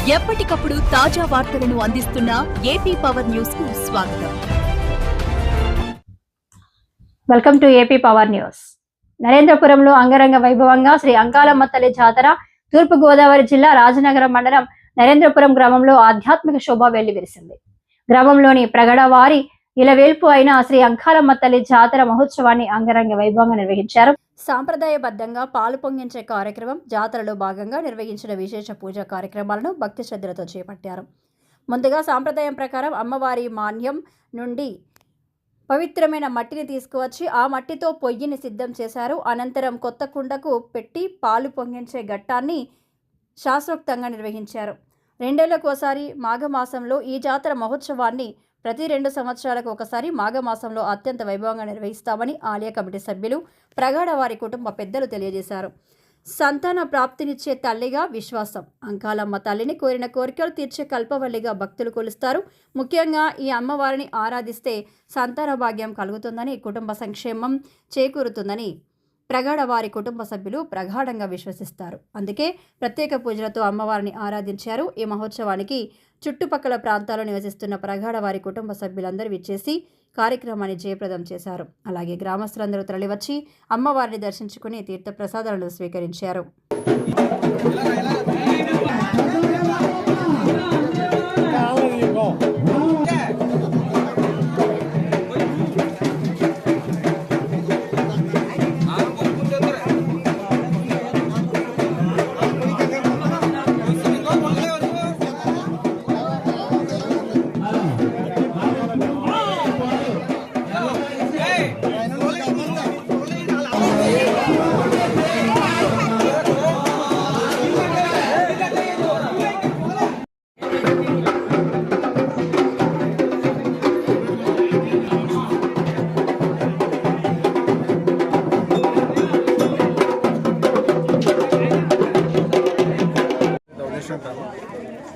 ఎప్పటికప్పుడు తాజా వార్తలను అందిస్తున్న ఏపీ పవర్ న్యూస్ కు స్వాగతం. Welcome to AP power news. నరేంద్రపురంలో అంగరంగ వైభవంగా శ్రీ అంకాలమ్మ తల్లి జాతర తూర్పు గోదావరి జిల్లా రాజనగరం మండలం నరేంద్రపురం గ్రామంలో ఆధ్యాత్మిక శోభ వెల్లివిరిసింది. గ్రామంలోని ప్రగడవారి ఇలవేల్పు అయిన శ్రీ అంకాలమ్మ తల్లి జాతర మహోత్సవాన్ని అంగరంగ వైభవంగా నిర్వహించారు. సాంప్రదాయబద్ధంగా పాలు పొంగించే కార్యక్రమం, జాతరలో భాగంగా నిర్వహించిన విశేష పూజా కార్యక్రమాలను భక్తి శ్రద్ధలతో చేపట్టారు. ముందుగా సాంప్రదాయం ప్రకారం అమ్మవారి మాన్యం నుండి పవిత్రమైన మట్టిని తీసుకువచ్చి ఆ మట్టితో పొయ్యిని సిద్ధం చేశారు. అనంతరం కొత్త కుండకు పెట్టి పాలు పొంగించే ఘట్టాన్ని శాస్త్రోక్తంగా నిర్వహించారు. 2 ఏళ్లకోసారి మాఘమాసంలో ఈ జాతర మహోత్సవాన్ని ప్రతి 2 సంవత్సరాలకు ఒకసారి మాఘమాసంలో అత్యంత వైభవంగా నిర్వహిస్తామని ఆలయ కమిటీ సభ్యులు, ప్రగాఢవారి కుటుంబ పెద్దలు తెలియజేశారు. సంతాన ప్రాప్తినిచ్చే తల్లిగా విశ్వాసం. అంకాలమ్మ తల్లిని కోరిన కోరికలు తీర్చే కల్పవల్లిగా భక్తులు కొలుస్తారు. ముఖ్యంగా ఈ అమ్మవారిని ఆరాధిస్తే సంతాన భాగ్యం కలుగుతుందని, కుటుంబ సంక్షేమం చేకూరుతుందని ప్రగాఢవారి కుటుంబ సభ్యులు ప్రగాఢంగా విశ్వసిస్తారు. అందుకే ప్రత్యేక పూజలతో అమ్మవారిని ఆరాధించారు. ఈ మహోత్సవానికి చుట్టుపక్కల ప్రాంతాల్లో నివసిస్తున్న ప్రగాఢవారి కుటుంబ సభ్యులందరూ విచ్చేసి కార్యక్రమాన్ని జయప్రదం చేశారు. అలాగే గ్రామస్తులందరూ తరలివచ్చి అమ్మవారిని దర్శించుకుని తీర్థప్రసాదాలను స్వీకరించారు.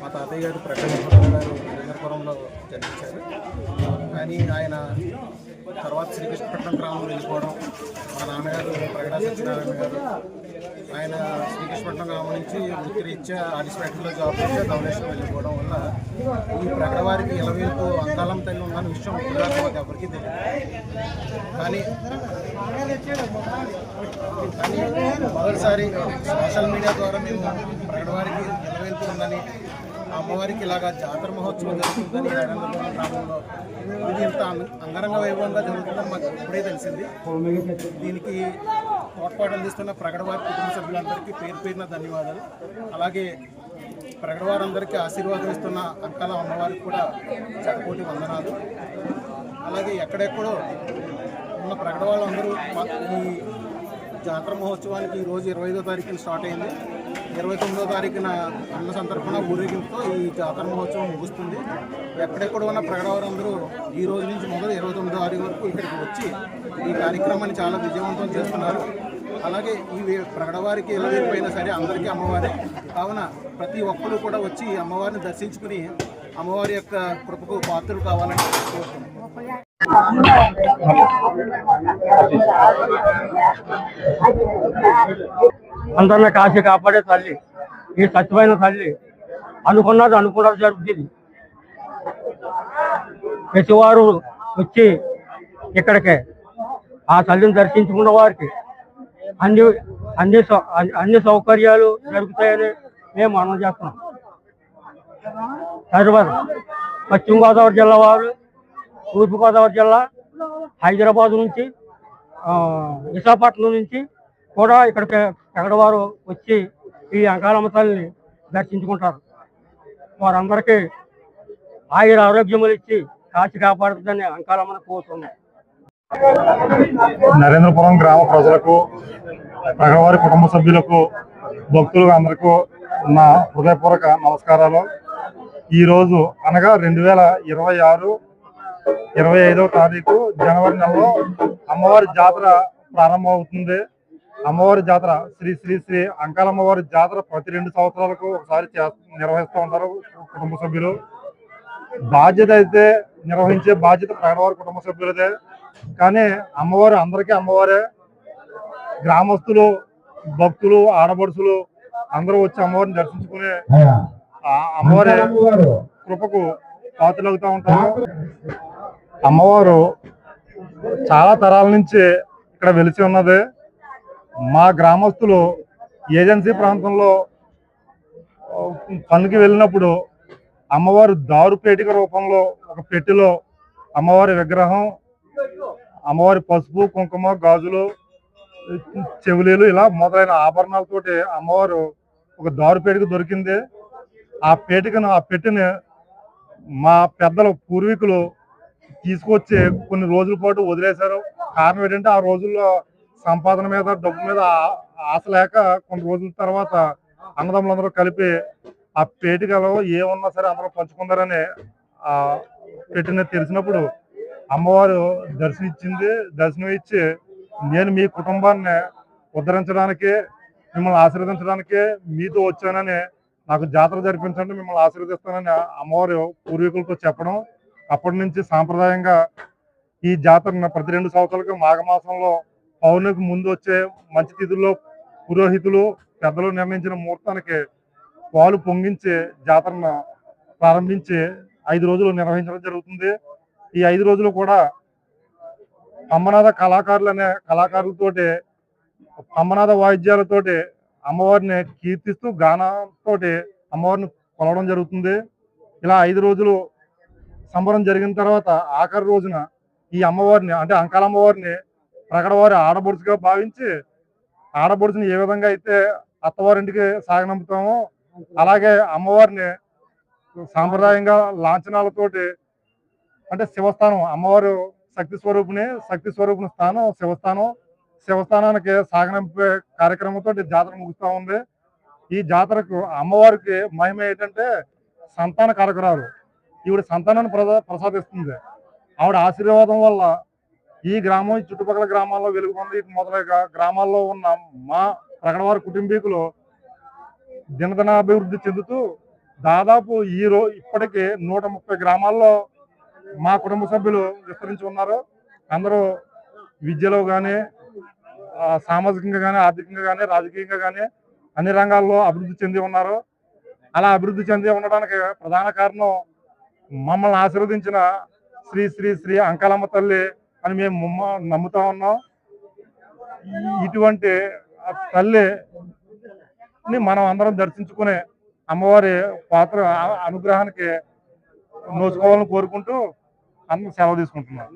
మా తాతయ్య గారు ప్రకాశం గారు నరేంద్రపురంలో జన్మించారు. కానీ ఆయన తర్వాత శ్రీకృష్ణపట్నం గ్రామం వెళ్ళిపోవడం, మా నాన్నగారు ప్రగడ సత్యనారాయణ గారు ఆయన శ్రీకృష్ణపట్నం గ్రామం నుంచి వృత్తిరీత్యా ఆర్టిస్ట్ ఫ్యాక్టరీలో జాబ్ చేస్తే ధవళేశ్వరం వెళ్ళిపోవడం వల్ల ఈ ప్రగడవారికి ఇలవేల్పు అంకాలమ్మ తల్లి ఉందన్న విషయం మాకు ఎవరికీ తెలియదు. కానీ మొదటిసారి సోషల్ మీడియా ద్వారా మేము ప్రగడవారికి ఇలవేల్పు ఉందని, అమ్మవారికి ఇలాగా జాతర మహోత్సవం జరుగుతుందని నరేంద్రపురం గ్రామంలో ఇది ఇంత అంగరంగ వైభవంగా జరుగుతుందని మాకు ఇప్పుడే తెలిసింది. దీనికి తోడ్పాటు అందిస్తున్న ప్రగడవారి కుటుంబ సభ్యులందరికీ పేరు పేరున ధన్యవాదాలు. అలాగే ప్రగడవారందరికీ ఆశీర్వాదం ఇస్తున్న అంకాల అమ్మవారికి కూడా చక్కటి వందనాలు. అలాగే ఎక్కడెక్కడో ఉన్న ప్రగడవాళ్ళందరూ ఈ జాతర మహోత్సవానికి ఈరోజు 25వ తారీఖున స్టార్ట్ అయింది. 29వ తారీఖున అన్న సంతర్పణ ఊరేగింపుతో ఈ జాతర మహోత్సవం ముగుస్తుంది. ఎక్కడెక్కడ ఉన్న ప్రగడవారందరూ ఈ రోజు నుంచి మొదలు 29వ తారీఖు వరకు ఇక్కడికి వచ్చి ఈ కార్యక్రమాన్ని చాలా విజయవంతం చేస్తున్నారు. అలాగే ఈ ప్రగడవారికి ఎలాగైపోయినా సరే అందరికీ అమ్మవారే కావున ప్రతి ఒక్కరూ కూడా వచ్చి అమ్మవారిని దర్శించుకుని అమ్మవారి యొక్క కృపకు పాత్రలు కావాలని కోరుతున్నాను. అందరిని కాశీ కాపాడే తల్లి, ఈ సత్యమైన తల్లి అనుకున్నది జరుగుతుంది. ప్రతివారు వచ్చి ఇక్కడికి ఆ తల్లిని దర్శించుకున్న వారికి అన్ని సౌకర్యాలు జరుగుతాయని మేము మనం చేస్తున్నాం. తర్వాత పశ్చిమ గోదావరి జిల్లా వారు, తూర్పు గోదావరి జిల్లా, హైదరాబాద్ నుంచి, విశాఖపట్నం నుంచి కూడా ఇక్కడికి ప్రగడవారు వచ్చి ఈ అంకాలమ్మ తల్లిని దర్శించుకుంటారు. వారందరికీ ఆయుర ఆరోగ్యములు ఇచ్చి కాచి కాపాడుతుందని అంకాలమ్మను కోరుతున్నాం. నరేంద్రపురం గ్రామ ప్రజలకు, ప్రగడవారి కుటుంబ సభ్యులకు, భక్తులకు అందరికీ నా హృదయపూర్వక నమస్కారాలు. ఈరోజు అనగా 2026 25వ తారీఖు జనవరి నెలలో అమ్మవారి జాతర ప్రారంభమవుతుంది. అమ్మవారి జాతర శ్రీ శ్రీ శ్రీ అంకాలమ్మవారి జాతర ప్రతి 2 సంవత్సరాలకు ఒకసారి నిర్వహిస్తూ ఉంటారు కుటుంబ సభ్యులు. బాధ్యత అయితే నిర్వహించే బాధ్యత ప్రగడవారి కుటుంబ సభ్యులదే. కానీ అమ్మవారు అందరికీ అమ్మవారే. గ్రామస్తులు, భక్తులు, ఆడపడుచులు అందరూ వచ్చి అమ్మవారిని దర్శించుకుని ఆ అమ్మవారి కృపకు పాత్రలవుతూ ఉంటారు. అమ్మవారు చాలా తరాల నుంచి ఇక్కడ వెలిసి ఉన్నది. మా గ్రామస్తులు ఏజెన్సీ ప్రాంతంలో పనికి వెళ్ళినప్పుడు అమ్మవారు దారు పేటిక రూపంలో ఒక పెట్టెలో అమ్మవారి విగ్రహం, అమ్మవారి పసుపు కుంకుమ గాజులు చెవులీలు ఇలా మొదలైన ఆభరణాలతోటి అమ్మవారు ఒక దారు పేటిక దొరికింది. ఆ పెట్టెని మా పెద్దలు పూర్వీకులు తీసుకొచ్చి కొన్ని రోజుల పాటు వదిలేశారు. కారణం ఏంటంటే ఆ రోజుల్లో సంపాదన మీద డబ్బు మీద ఆశ లేక కొన్ని రోజుల తర్వాత అన్నదమ్ములందరూ కలిపి ఆ పేటికలో ఏమున్నా సరే అందరూ పంచుకుందారని ఆ పెట్టిన తెలిసినప్పుడు అమ్మవారు దర్శనం ఇచ్చి నేను మీ కుటుంబాన్ని ఉద్ధరించడానికి మిమ్మల్ని ఆశీర్వదించడానికి మీతో వచ్చానని, నాకు జాతర జరిపించండి మిమ్మల్ని ఆశీర్వదిస్తానని అమ్మవారు పూర్వీకులతో చెప్పడం, అప్పటి నుంచి సాంప్రదాయంగా ఈ జాతరను ప్రతి 2 సంవత్సరాలకు మాఘమాసంలో పౌర్ణమికి ముందు వచ్చే మంచి తిథుల్లో పురోహితులు పెద్దలు నిర్ణయించిన ముహూర్తానికి పాలు పొంగించి జాతరను ప్రారంభించి 5 రోజులు నిర్వహించడం జరుగుతుంది. ఈ 5 రోజులు కూడా పంబనాద కళాకారులు అనే కళాకారులతోటి పంబనాద వాయిద్యాలతోటి అమ్మవారిని కీర్తిస్తూ గానంతోటి అమ్మవారిని కొలవడం జరుగుతుంది. ఇలా 5 రోజులు సంబరం జరిగిన తర్వాత ఆఖరి రోజున ఈ అమ్మవారిని అంటే అంకాల అమ్మవారిని ప్రగడవారి ఆడబొడుచుగా భావించి ఆడబొడుచుని ఏ విధంగా అయితే అత్తవారింటికి సాగనంపుతామో అలాగే అమ్మవారిని సాంప్రదాయంగా లాంఛనాలతోటి అంటే శివస్థానం, అమ్మవారు శక్తి స్వరూపుని స్థానం శివస్థానానికి సాగనంపే కార్యక్రమంతో జాతర ముగుస్తూ ఉంది. ఈ జాతరకు అమ్మవారికి మహిమ ఏంటంటే సంతాన కారకురాలు. ఈవిడ సంతానాన్ని ప్రసాదిస్తుంది. ఆవిడ ఆశీర్వాదం వల్ల ఈ గ్రామం ఈ చుట్టుపక్కల గ్రామాల్లో వెలుగుతుంది. మొదలైన గ్రామాల్లో ఉన్న మా ప్రగడవారి కుటుంబీకులు దినదినాభివృద్ధి చెందుతూ దాదాపు ఇప్పటికీ 130 గ్రామాల్లో మా కుటుంబ సభ్యులు విస్తరించి ఉన్నారు. అందరూ విద్యలో కానీ సామాజికంగా కానీ ఆర్థికంగా కానీ రాజకీయంగా కానీ అన్ని రంగాల్లో అభివృద్ధి చెంది ఉన్నారు. అలా అభివృద్ధి చెంది ఉండడానికి ప్రధాన కారణం మమ్మల్ని ఆశీర్వదించిన శ్రీ శ్రీ శ్రీ అంకాలమ్మ తల్లి అని మేము నమ్ముతా ఉన్నాం. ఇటువంటి తల్లిని మనం అందరం దర్శించుకునే అమ్మవారి అనుగ్రహానికి నోచుకోవాలని కోరుకుంటూ అందరూ సెలవు తీసుకుంటున్నాం.